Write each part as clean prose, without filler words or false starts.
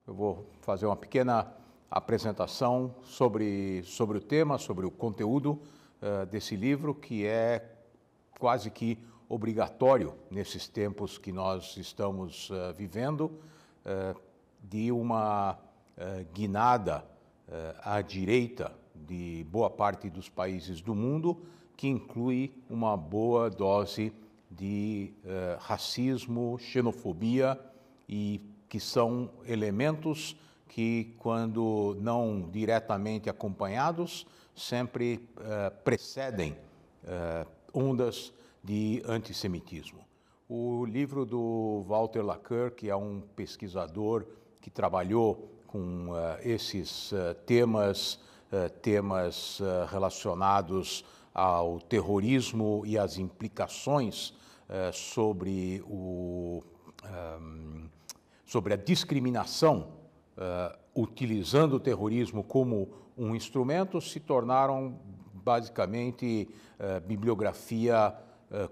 Eu vou fazer uma pequena apresentação sobre o tema, sobre o conteúdo desse livro, que é quase que obrigatório nesses tempos que nós estamos vivendo, de uma guinada à direita de boa parte dos países do mundo, que inclui uma boa dose de racismo, xenofobia, e que são elementos que, quando não diretamente acompanhados, sempre precedem ondas de antissemitismo. O livro do Walter Laqueur, que é um pesquisador que trabalhou com esses temas relacionados ao terrorismo e às implicações sobre a discriminação, utilizando o terrorismo como um instrumento, se tornaram basicamente bibliografia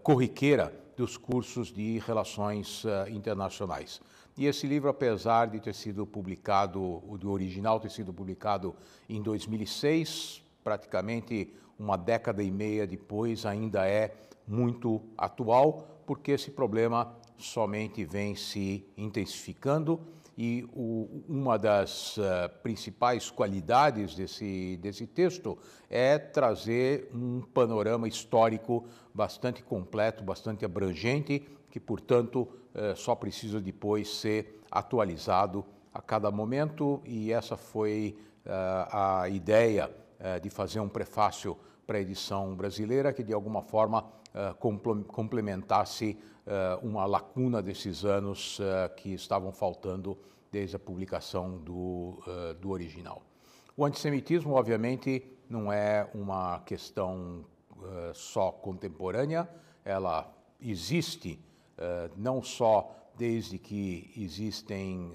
corriqueira dos cursos de relações internacionais. E esse livro, apesar de ter sido publicado, do original ter sido publicado em 2006, praticamente uma década e meia depois, ainda é muito atual, porque esse problema somente vem se intensificando, e uma das principais qualidades desse texto é trazer um panorama histórico bastante completo, bastante abrangente, que, portanto, só precisa depois ser atualizado a cada momento, e essa foi a ideia de fazer um prefácio para a edição brasileira, que de alguma forma complementasse uma lacuna desses anos que estavam faltando desde a publicação do original. O antissemitismo, obviamente, não é uma questão só contemporânea, ela existe não só desde que existem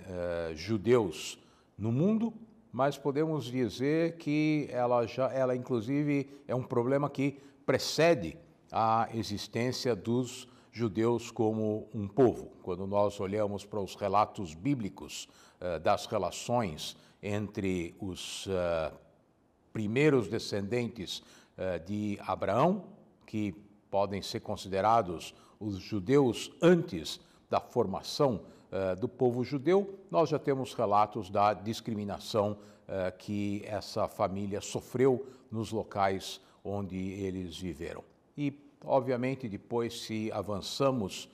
judeus no mundo, mas podemos dizer que ela inclusive é um problema que precede a existência dos judeus como um povo. Quando nós olhamos para os relatos bíblicos das relações entre os primeiros descendentes de Abraão, que podem ser considerados os judeus antes da formação do povo judeu, nós já temos relatos da discriminação que essa família sofreu nos locais onde eles viveram. E, obviamente, depois, se avançamos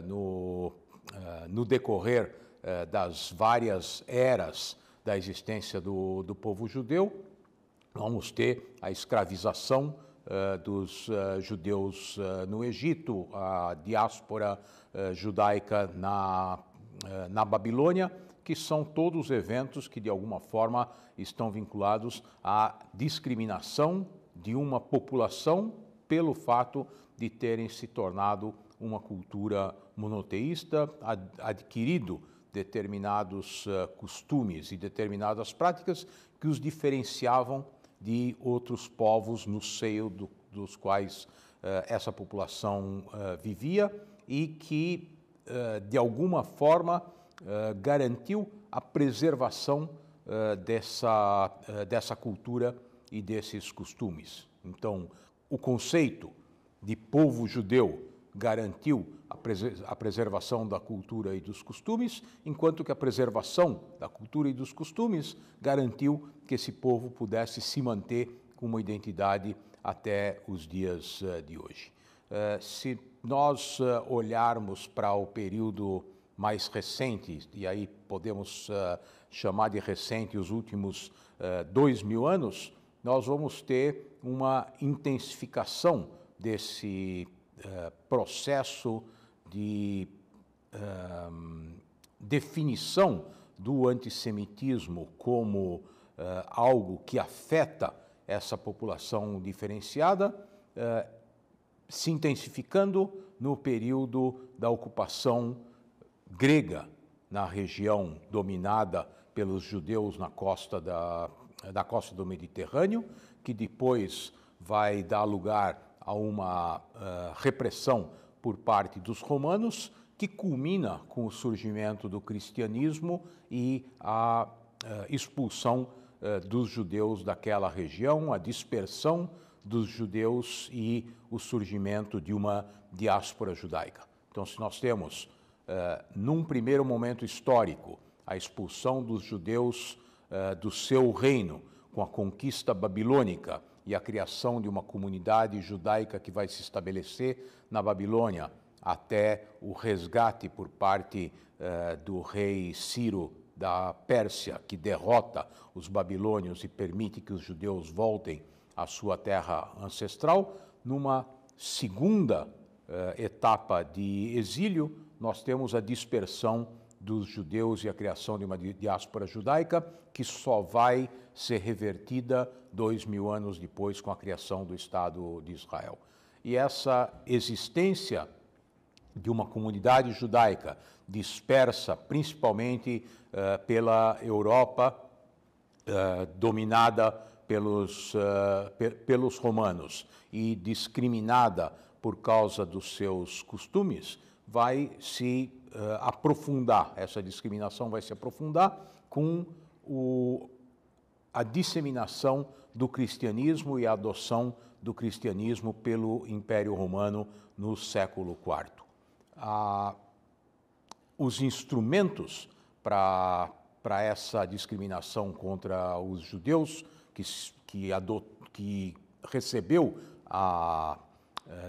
no decorrer das várias eras da existência do povo judeu, vamos ter a escravização dos judeus no Egito, a diáspora judaica na Babilônia, que são todos eventos que, de alguma forma, estão vinculados à discriminação de uma população pelo fato de terem se tornado uma cultura monoteísta, adquirido determinados costumes e determinadas práticas que os diferenciavam de outros povos no seio dos quais essa população vivia, e que, de alguma forma, garantiu a preservação dessa cultura e desses costumes. Então, o conceito de povo judeu garantiu a preservação da cultura e dos costumes, enquanto que a preservação da cultura e dos costumes garantiu que esse povo pudesse se manter com uma identidade até os dias de hoje. Se nós olharmos para o período mais recente, e aí podemos chamar de recente os últimos 2000 anos, nós vamos ter uma intensificação desse processo de definição do antissemitismo como algo que afeta essa população diferenciada, se intensificando no período da ocupação grega na região dominada pelos judeus na costa do Mediterrâneo, que depois vai dar lugar a uma repressão por parte dos romanos, que culmina com o surgimento do cristianismo e a expulsão dos judeus daquela região, a dispersão dos judeus e o surgimento de uma diáspora judaica. Então, se nós temos, num primeiro momento histórico, a expulsão dos judeus do seu reino, com a conquista babilônica e a criação de uma comunidade judaica que vai se estabelecer na Babilônia, até o resgate por parte do rei Ciro da Pérsia, que derrota os babilônios e permite que os judeus voltem à sua terra ancestral. Numa segunda etapa de exílio, nós temos a dispersão dos judeus e a criação de uma diáspora judaica, que só vai ser revertida 2000 anos depois com a criação do Estado de Israel. E essa existência de uma comunidade judaica dispersa principalmente pela Europa, dominada pelos romanos e discriminada por causa dos seus costumes, vai se aprofundar, essa discriminação vai se aprofundar com a disseminação do cristianismo e a adoção do cristianismo pelo Império Romano no século IV. Os instrumentos para essa discriminação contra os judeus, que recebeu a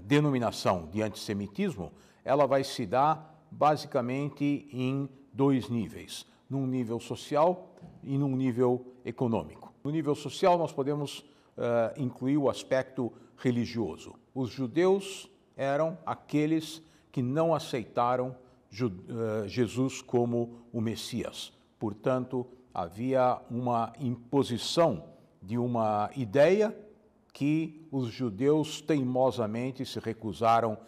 denominação de antissemitismo, ela vai se dar basicamente em dois níveis, num nível social e num nível econômico. No nível social, nós podemos incluir o aspecto religioso. Os judeus eram aqueles que não aceitaram Jesus como o Messias. Portanto, havia uma imposição de uma ideia que os judeus teimosamente se recusaram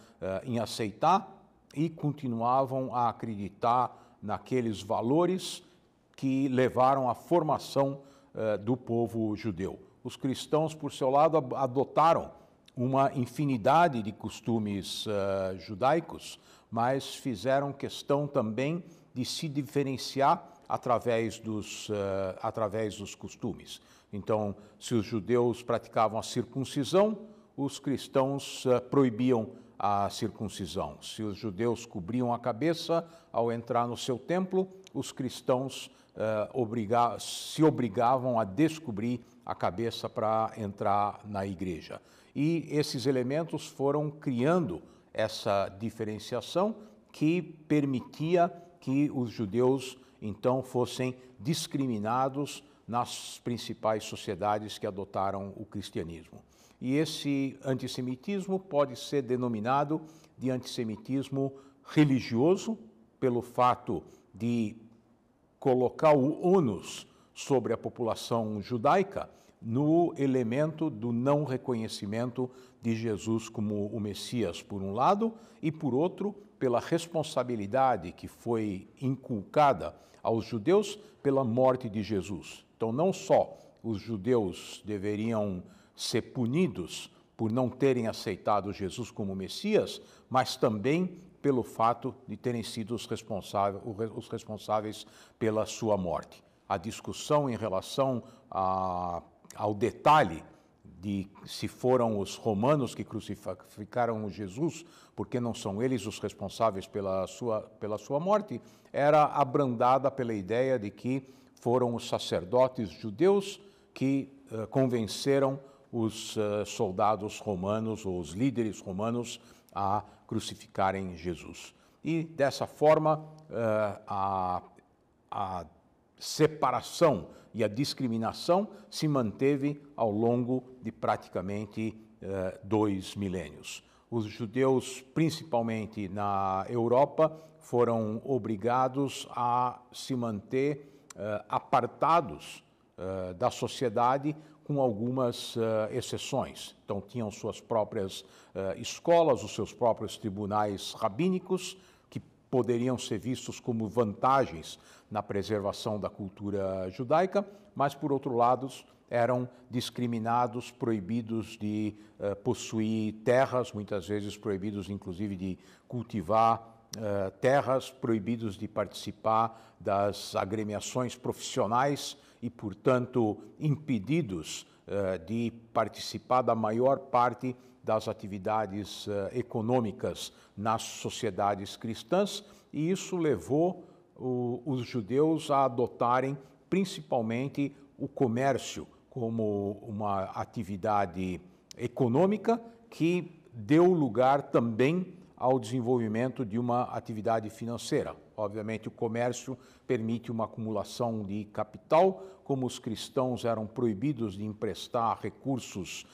em aceitar e continuavam a acreditar naqueles valores que levaram à formação do povo judeu. Os cristãos, por seu lado, adotaram uma infinidade de costumes judaicos, mas fizeram questão também de se diferenciar através dos costumes. Então, se os judeus praticavam a circuncisão, os cristãos proibiam a circuncisão. Se os judeus cobriam a cabeça ao entrar no seu templo, os cristãos se obrigavam a descobrir a cabeça para entrar na igreja. E esses elementos foram criando essa diferenciação que permitia que os judeus, então, fossem discriminados nas principais sociedades que adotaram o cristianismo. E esse antissemitismo pode ser denominado de antissemitismo religioso, pelo fato de colocar o ônus sobre a população judaica no elemento do não reconhecimento de Jesus como o Messias, por um lado, e por outro, pela responsabilidade que foi inculcada aos judeus pela morte de Jesus. Então, não só os judeus deveriam ser punidos por não terem aceitado Jesus como Messias, mas também pelo fato de terem sido os responsáveis pela sua morte. A discussão em relação ao detalhe de se foram os romanos que crucificaram Jesus, porque não são eles os responsáveis pela sua morte, era abrandada pela ideia de que foram os sacerdotes judeus que convenceram os soldados romanos ou os líderes romanos a crucificarem Jesus. E, dessa forma, a separação e a discriminação se manteve ao longo de praticamente 2 milênios. Os judeus, principalmente na Europa, foram obrigados a se manter apartados da sociedade, com algumas exceções. Então, tinham suas próprias escolas, os seus próprios tribunais rabínicos, que poderiam ser vistos como vantagens na preservação da cultura judaica, mas, por outro lado, eram discriminados, proibidos de possuir terras, muitas vezes proibidos, inclusive, de cultivar terras, proibidos de participar das agremiações profissionais e, portanto, impedidos de participar da maior parte das atividades econômicas nas sociedades cristãs, e isso levou os judeus a adotarem principalmente o comércio como uma atividade econômica que deu lugar também ao desenvolvimento de uma atividade financeira. Obviamente, o comércio permite uma acumulação de capital, como os cristãos eram proibidos de emprestar recursos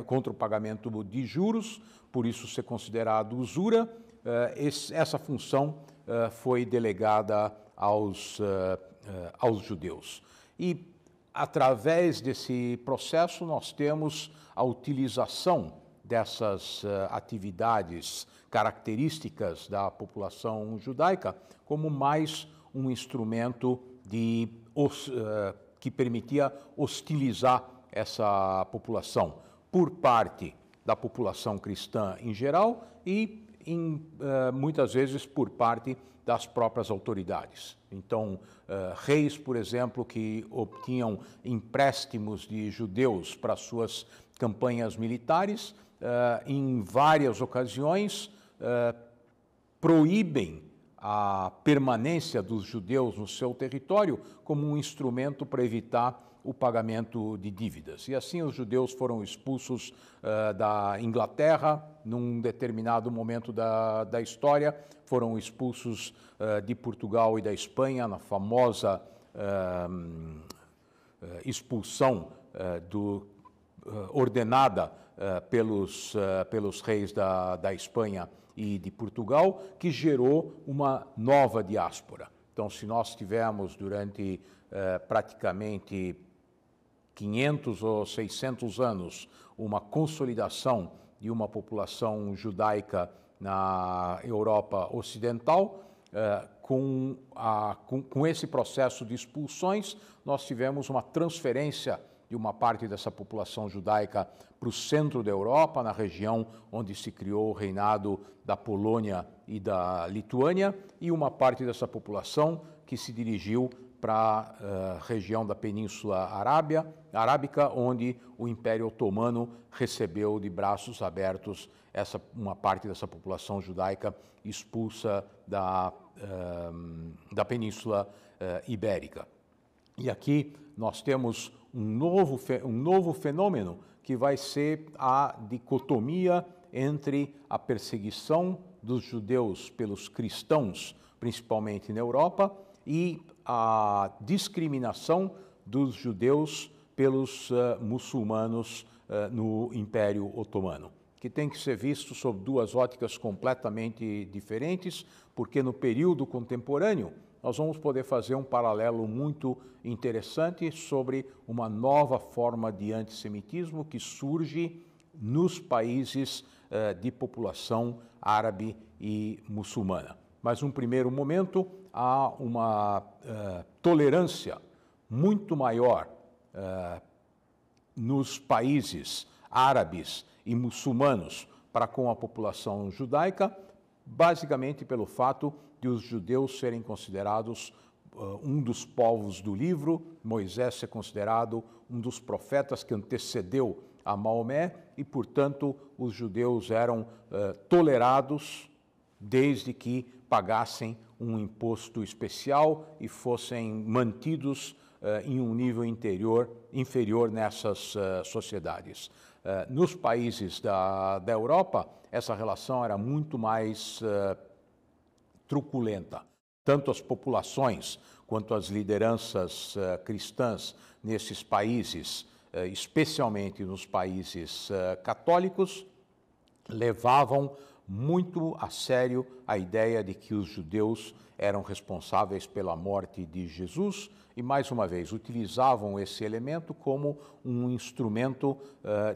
contra o pagamento de juros, por isso ser considerado usura, essa função foi delegada aos judeus. E, através desse processo, nós temos a utilização dessas atividades características da população judaica como mais um instrumento que permitia hostilizar essa população por parte da população cristã em geral e, muitas vezes, por parte das próprias autoridades. Então, reis, por exemplo, que obtinham empréstimos de judeus para suas campanhas militares, em várias ocasiões, proíbem a permanência dos judeus no seu território como um instrumento para evitar o pagamento de dívidas. E assim os judeus foram expulsos da Inglaterra, num determinado momento da história, foram expulsos de Portugal e da Espanha, na famosa expulsão ordenada pelos reis da Espanha e de Portugal, que gerou uma nova diáspora. Então, se nós tivemos durante praticamente 500 ou 600 anos uma consolidação de uma população judaica na Europa Ocidental, com esse processo de expulsões, nós tivemos uma transferência de uma parte dessa população judaica para o centro da Europa, na região onde se criou o reinado da Polônia e da Lituânia, e uma parte dessa população que se dirigiu para a região da Península Arábica, onde o Império Otomano recebeu de braços abertos uma parte dessa população judaica expulsa da Península Ibérica. E aqui nós temos um novo fenômeno que vai ser a dicotomia entre a perseguição dos judeus pelos cristãos, principalmente na Europa, e a discriminação dos judeus pelos muçulmanos no Império Otomano, que tem que ser visto sob duas óticas completamente diferentes, porque no período contemporâneo nós vamos poder fazer um paralelo muito interessante sobre uma nova forma de antissemitismo que surge nos países de população árabe e muçulmana. Mas, num primeiro momento, há uma tolerância muito maior nos países árabes e muçulmanos para com a população judaica, basicamente pelo fato de os judeus serem considerados um dos povos do livro, Moisés ser considerado um dos profetas que antecedeu a Maomé e, portanto, os judeus eram tolerados desde que pagassem um imposto especial e fossem mantidos em um nível inferior nessas sociedades. Nos países da Europa, essa relação era muito mais truculenta. Tanto as populações quanto as lideranças cristãs nesses países, especialmente nos países católicos, levavam muito a sério a ideia de que os judeus eram responsáveis pela morte de Jesus e, mais uma vez, utilizavam esse elemento como um instrumento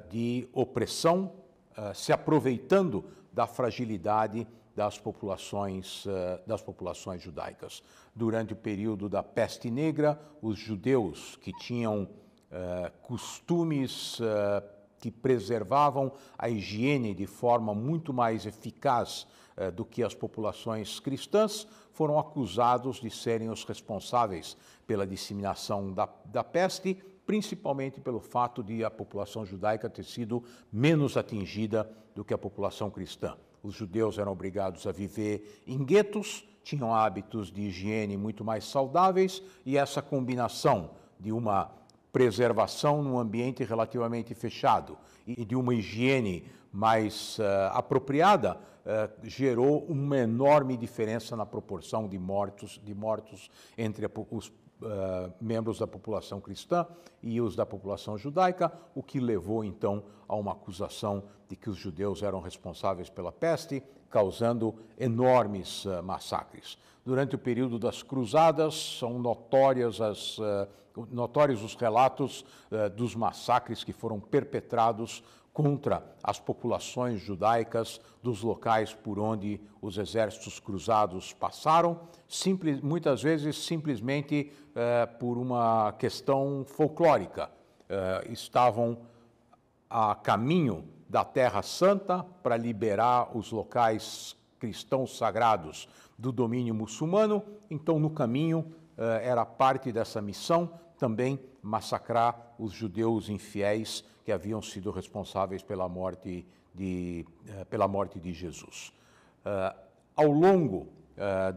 de opressão, se aproveitando da fragilidade das populações judaicas. Durante o período da Peste Negra, os judeus que tinham costumes que preservavam a higiene de forma muito mais eficaz do que as populações cristãs, foram acusados de serem os responsáveis pela disseminação da peste, principalmente pelo fato de a população judaica ter sido menos atingida do que a população cristã. Os judeus eram obrigados a viver em guetos, tinham hábitos de higiene muito mais saudáveis, e essa combinação de uma preservação num ambiente relativamente fechado e de uma higiene mais apropriada gerou uma enorme diferença na proporção de mortos entre os membros da população cristã e os da população judaica, o que levou então a uma acusação de que os judeus eram responsáveis pela peste, causando enormes massacres. Durante o período das cruzadas, são notórios os relatos dos massacres que foram perpetrados contra as populações judaicas dos locais por onde os exércitos cruzados passaram, muitas vezes simplesmente por uma questão folclórica. Estavam a caminho da Terra Santa para liberar os locais cristãos sagrados do domínio muçulmano, então no caminho era parte dessa missão também massacrar os judeus infiéis que haviam sido responsáveis pela morte de Jesus. Ao longo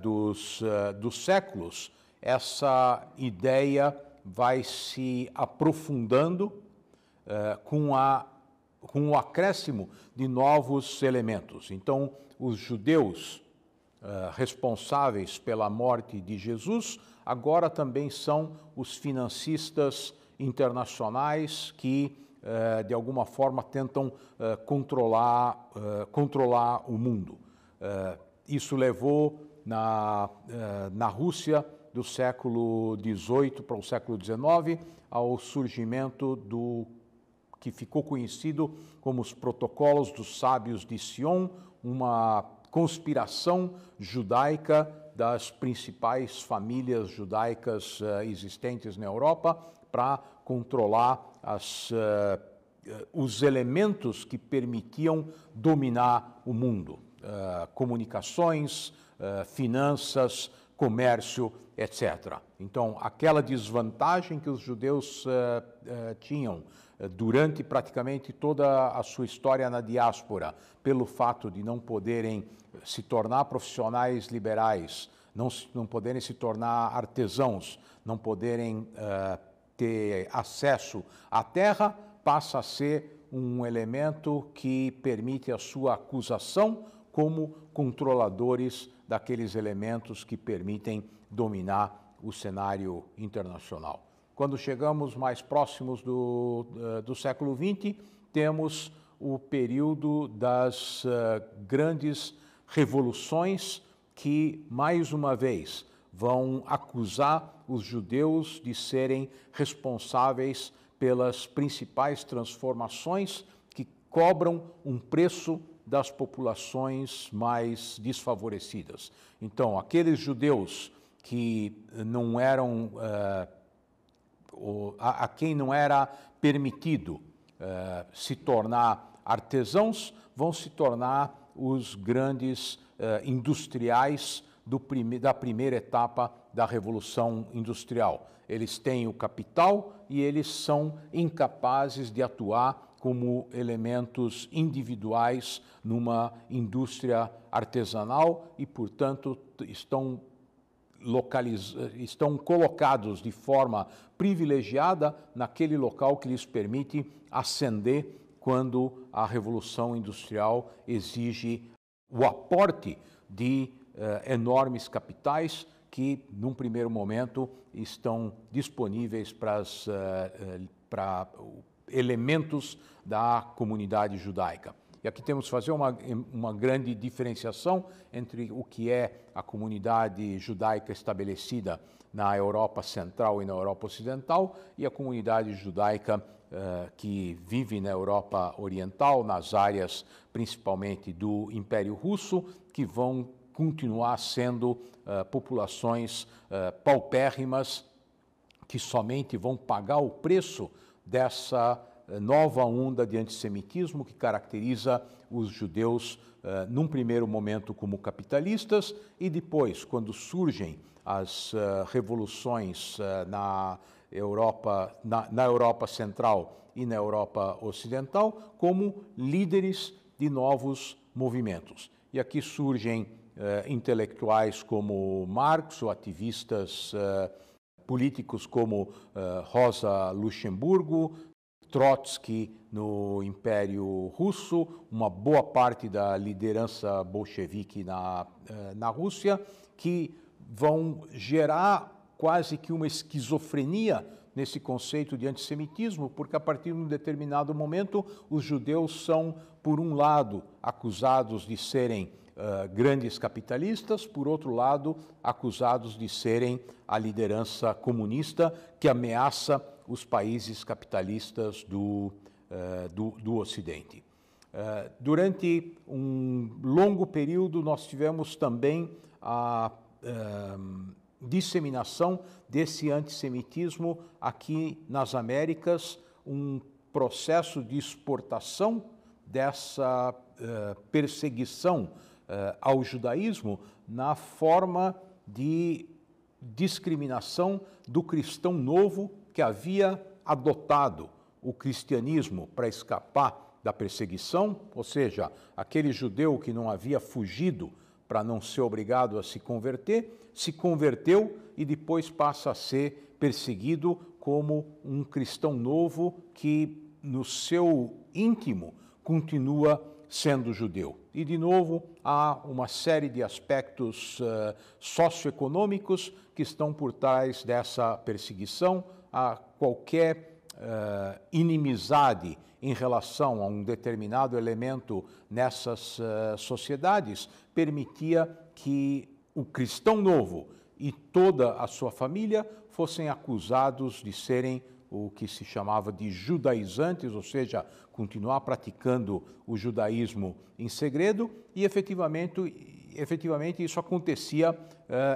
dos séculos, essa ideia vai se aprofundando com o acréscimo de novos elementos. Então, os judeus responsáveis pela morte de Jesus agora também são os financistas internacionais que, de alguma forma, tentam controlar o mundo. Isso levou na Rússia do século XVIII para o século XIX ao surgimento do que ficou conhecido como os Protocolos dos Sábios de Sion, uma conspiração judaica das principais famílias judaicas existentes na Europa para controlar os elementos que permitiam dominar o mundo, comunicações, finanças, comércio, etc. Então, aquela desvantagem que os judeus tinham durante praticamente toda a sua história na diáspora, pelo fato de não poderem se tornar profissionais liberais, não poderem se tornar artesãos, não poderem ter acesso à terra, passa a ser um elemento que permite a sua acusação como controladores daqueles elementos que permitem dominar o cenário internacional. Quando chegamos mais próximos do século XX, temos o período das grandes revoluções que, mais uma vez, vão acusar os judeus de serem responsáveis pelas principais transformações que cobram um preço das populações mais desfavorecidas. Então, aqueles judeus que não eram, a quem não era permitido se tornar artesãos, vão se tornar os grandes industriais da primeira etapa da Revolução Industrial. Eles têm o capital e eles são incapazes de atuar como elementos individuais numa indústria artesanal e, portanto, estão colocados de forma privilegiada naquele local que lhes permite ascender quando a Revolução Industrial exige o aporte de enormes capitais que, num primeiro momento, estão disponíveis para elementos da comunidade judaica. E aqui temos que fazer uma grande diferenciação entre o que é a comunidade judaica estabelecida na Europa Central e na Europa Ocidental e a comunidade judaica que vive na Europa Oriental, nas áreas principalmente do Império Russo, que vão continuar sendo populações paupérrimas que somente vão pagar o preço dessa nova onda de antissemitismo que caracteriza os judeus, num primeiro momento como capitalistas e depois, quando surgem as revoluções na Europa Central e na Europa Ocidental, como líderes de novos movimentos. E aqui surgem intelectuais como Marx, ou ativistas políticos como Rosa Luxemburgo, Trotsky no Império Russo, uma boa parte da liderança bolchevique na Rússia, que vão gerar quase que uma esquizofrenia nesse conceito de antissemitismo, porque a partir de um determinado momento os judeus são, por um lado, acusados de serem grandes capitalistas, por outro lado, acusados de serem a liderança comunista que ameaça os países capitalistas do Ocidente. Durante um longo período, nós tivemos também a disseminação desse antissemitismo aqui nas Américas, um processo de exportação dessa perseguição ao judaísmo na forma de discriminação do cristão novo que havia adotado o cristianismo para escapar da perseguição, ou seja, aquele judeu que não havia fugido para não ser obrigado a se converteu e depois passa a ser perseguido como um cristão novo que, no seu íntimo, continua sendo judeu. E, de novo, há uma série de aspectos socioeconômicos que estão por trás dessa perseguição. Há qualquer inimizade em relação a um determinado elemento nessas sociedades permitia que o cristão novo e toda a sua família fossem acusados de serem o que se chamava de judaizantes, ou seja, continuar praticando o judaísmo em segredo, e efetivamente isso acontecia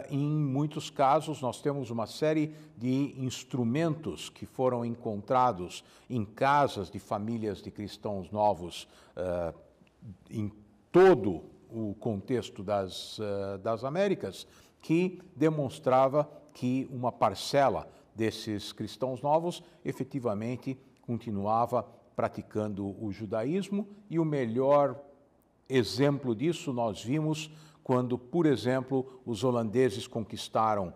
em muitos casos. Nós temos uma série de instrumentos que foram encontrados em casas de famílias de cristãos novos em todo o contexto das Américas, que demonstrava que uma parcela desses cristãos novos efetivamente continuava praticando o judaísmo, e o melhor exemplo disso nós vimos quando, por exemplo, os holandeses conquistaram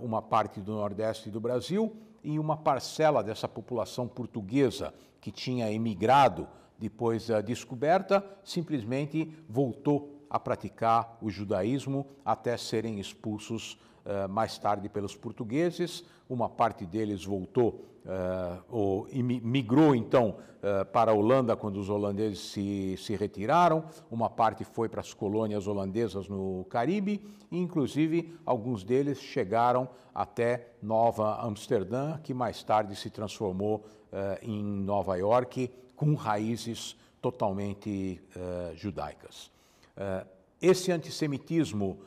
uma parte do Nordeste do Brasil, e uma parcela dessa população portuguesa que tinha emigrado depois da descoberta simplesmente voltou a praticar o judaísmo até serem expulsos mais tarde pelos portugueses. Uma parte deles voltou ou migrou então para a Holanda quando os holandeses se retiraram, uma parte foi para as colônias holandesas no Caribe, e inclusive alguns deles chegaram até Nova Amsterdã, que mais tarde se transformou em Nova York, com raízes totalmente judaicas. Esse antissemitismo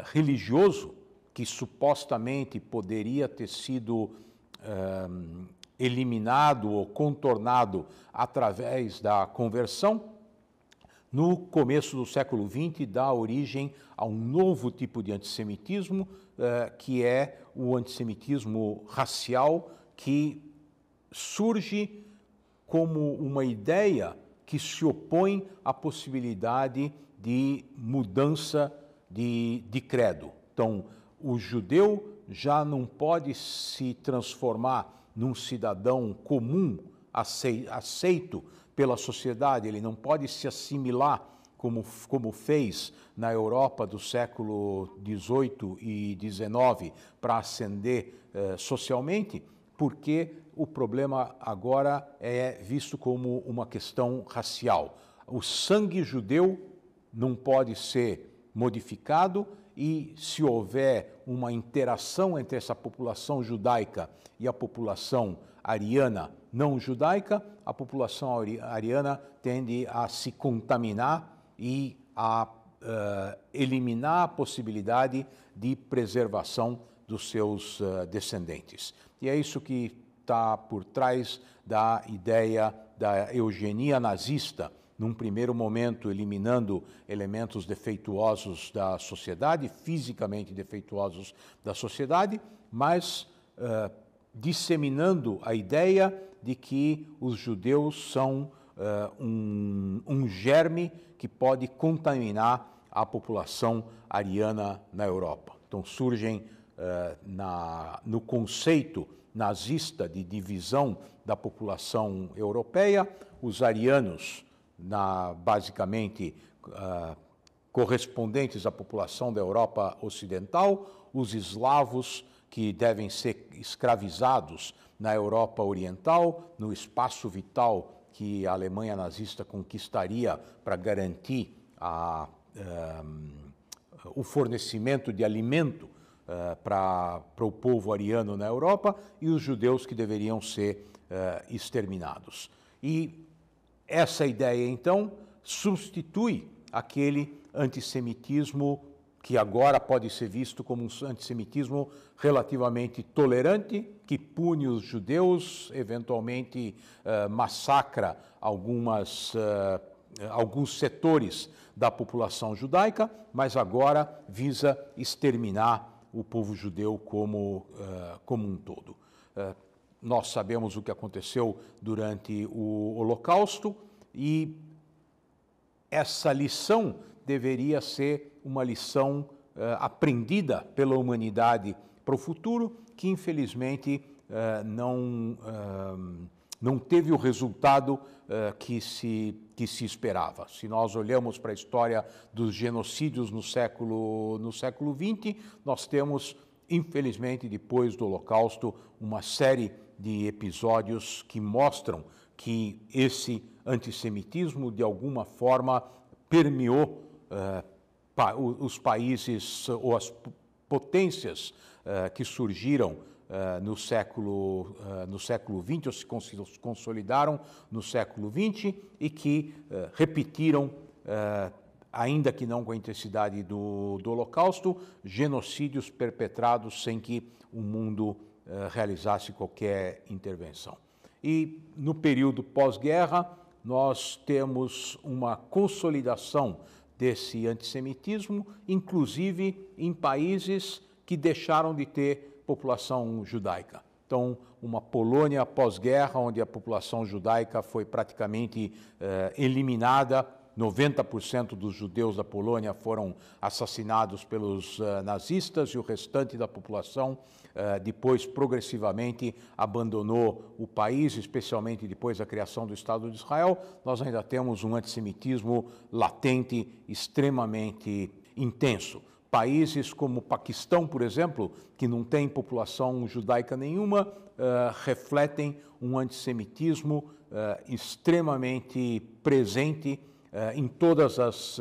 religioso, que supostamente poderia ter sido eliminado ou contornado através da conversão, no começo do século XX dá origem a um novo tipo de antissemitismo, que é o antissemitismo racial, que surge como uma ideia que se opõe à possibilidade de mudança de credo. Então, o judeu já não pode se transformar num cidadão comum, aceito pela sociedade, ele não pode se assimilar como fez na Europa do século XVIII e XIX para ascender socialmente, porque o problema agora é visto como uma questão racial. O sangue judeu não pode ser modificado, e se houver uma interação entre essa população judaica e a população ariana não judaica, a população ariana tende a se contaminar e a eliminar a possibilidade de preservação dos seus descendentes. E é isso que está por trás da ideia da eugenia nazista, num primeiro momento eliminando elementos defeituosos da sociedade, fisicamente defeituosos da sociedade, mas disseminando a ideia de que os judeus são um germe que pode contaminar a população ariana na Europa. Então surgem no conceito nazista de divisão da população europeia, os arianos, basicamente correspondentes à população da Europa Ocidental, os eslavos, que devem ser escravizados na Europa Oriental, no espaço vital que a Alemanha nazista conquistaria para garantir o fornecimento de alimento para o povo ariano na Europa, e os judeus que deveriam ser exterminados. E essa ideia, então, substitui aquele antissemitismo que agora pode ser visto como um antissemitismo relativamente tolerante, que pune os judeus, eventualmente massacra alguns setores da população judaica, mas agora visa exterminar o povo judeu como um todo. Nós sabemos o que aconteceu durante o Holocausto, e essa lição deveria ser uma lição aprendida pela humanidade para o futuro, que infelizmente não teve o resultado que se esperava. Se nós olhamos para a história dos genocídios no século XX, nós temos, infelizmente, depois do Holocausto, uma série de episódios que mostram que esse antissemitismo, de alguma forma, permeou os países ou as potências que surgiram no século XX, ou se consolidaram no século XX, e que repetiram, ainda que não com a intensidade do Holocausto, genocídios perpetrados sem que o mundo realizasse qualquer intervenção. E no período pós-guerra, nós temos uma consolidação desse antissemitismo, inclusive em países que deixaram de ter população judaica. Então, uma Polônia pós-guerra, onde a população judaica foi praticamente eliminada, 90% dos judeus da Polônia foram assassinados pelos nazistas, e o restante da população depois progressivamente abandonou o país, especialmente depois da criação do Estado de Israel. Nós ainda temos um antissemitismo latente, extremamente intenso. Países como o Paquistão, por exemplo, que não tem população judaica nenhuma, refletem um antissemitismo extremamente presente em todas as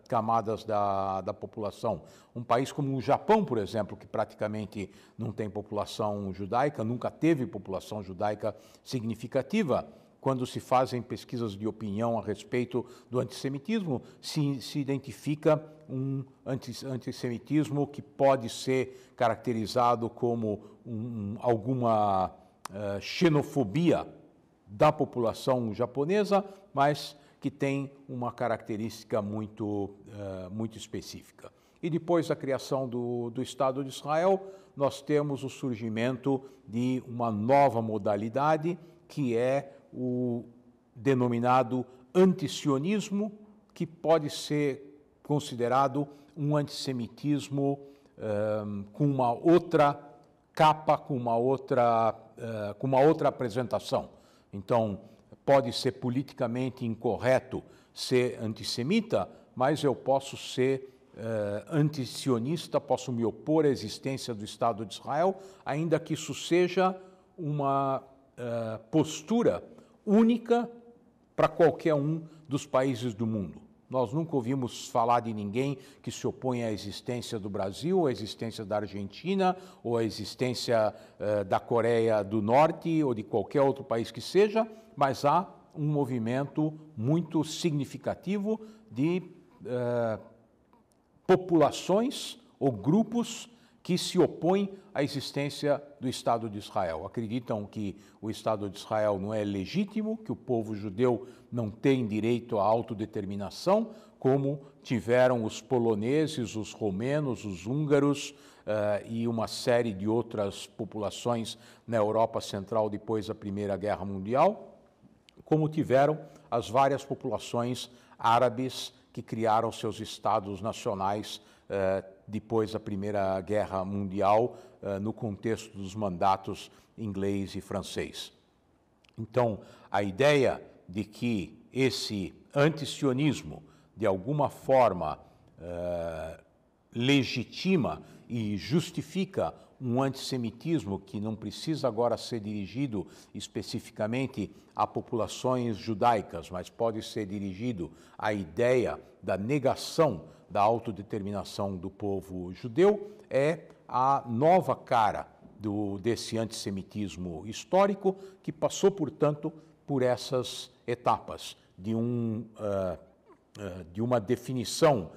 camadas da população. Um país como o Japão, por exemplo, que praticamente não tem população judaica, nunca teve população judaica significativa, quando se fazem pesquisas de opinião a respeito do antissemitismo, se identifica um antissemitismo que pode ser caracterizado como alguma xenofobia da população japonesa, mas que tem uma característica muito específica. E depois da criação do Estado de Israel, nós temos o surgimento de uma nova modalidade, que é o denominado antisionismo, que pode ser considerado um antissemitismo com uma outra capa, com uma outra apresentação. Então, pode ser politicamente incorreto ser antissemita, mas eu posso ser antisionista, posso me opor à existência do Estado de Israel, ainda que isso seja uma postura única para qualquer um dos países do mundo. Nós nunca ouvimos falar de ninguém que se opõe à existência do Brasil, à existência da Argentina, ou à existência da Coreia do Norte, ou de qualquer outro país que seja, mas há um movimento muito significativo de populações ou grupos que se opõem à existência do Estado de Israel. Acreditam que o Estado de Israel não é legítimo, que o povo judeu não tem direito à autodeterminação, como tiveram os poloneses, os romenos, os húngaros e uma série de outras populações na Europa Central depois da Primeira Guerra Mundial, como tiveram as várias populações árabes que criaram seus estados nacionais depois da Primeira Guerra Mundial, no contexto dos mandatos inglês e francês. Então, a ideia de que esse antisionismo, de alguma forma, legitima e justifica um antissemitismo que não precisa agora ser dirigido especificamente a populações judaicas, mas pode ser dirigido à ideia da negação da autodeterminação do povo judeu, é a nova cara desse antissemitismo histórico que passou, portanto, por essas etapas de uma definição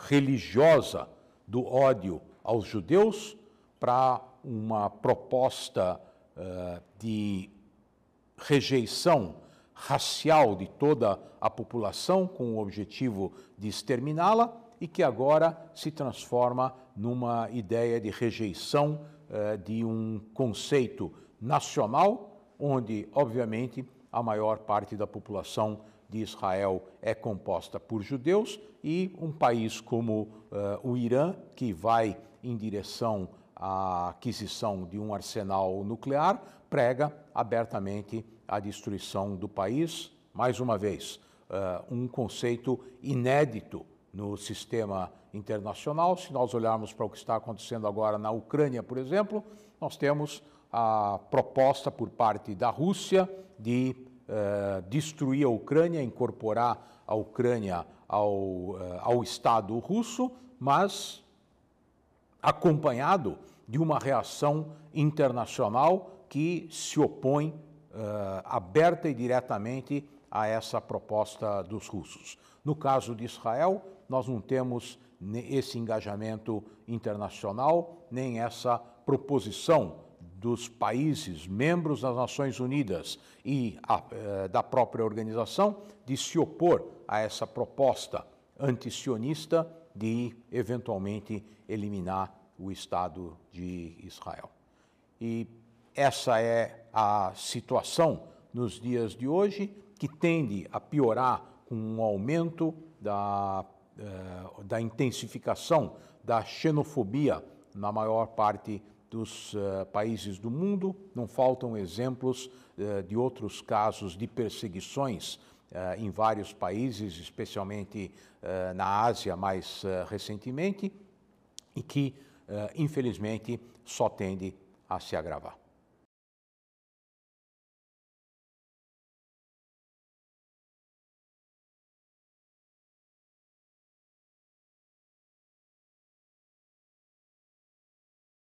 religiosa do ódio aos judeus para uma proposta de rejeição racial de toda a população com o objetivo de exterminá-la e que agora se transforma numa ideia de rejeição de um conceito nacional, onde, obviamente, a maior parte da população de Israel é composta por judeus e um país como o Irã, que vai em direção à aquisição de um arsenal nuclear, prega abertamente a destruição do país. Mais uma vez, um conceito inédito no sistema internacional. Se nós olharmos para o que está acontecendo agora na Ucrânia, por exemplo, nós temos a proposta por parte da Rússia de destruir a Ucrânia, incorporar a Ucrânia ao Estado russo, mas acompanhado de uma reação internacional que se opõe aberta e diretamente a essa proposta dos russos. No caso de Israel, nós não temos esse engajamento internacional, nem essa proposição dos países membros das Nações Unidas e da própria organização de se opor a essa proposta antisionista de, eventualmente, eliminar o Estado de Israel. E essa é a situação nos dias de hoje, que tende a piorar com um aumento da intensificação da xenofobia na maior parte dos países do mundo. Não faltam exemplos de outros casos de perseguições em vários países, especialmente na Ásia mais recentemente, e que, infelizmente, só tende a se agravar.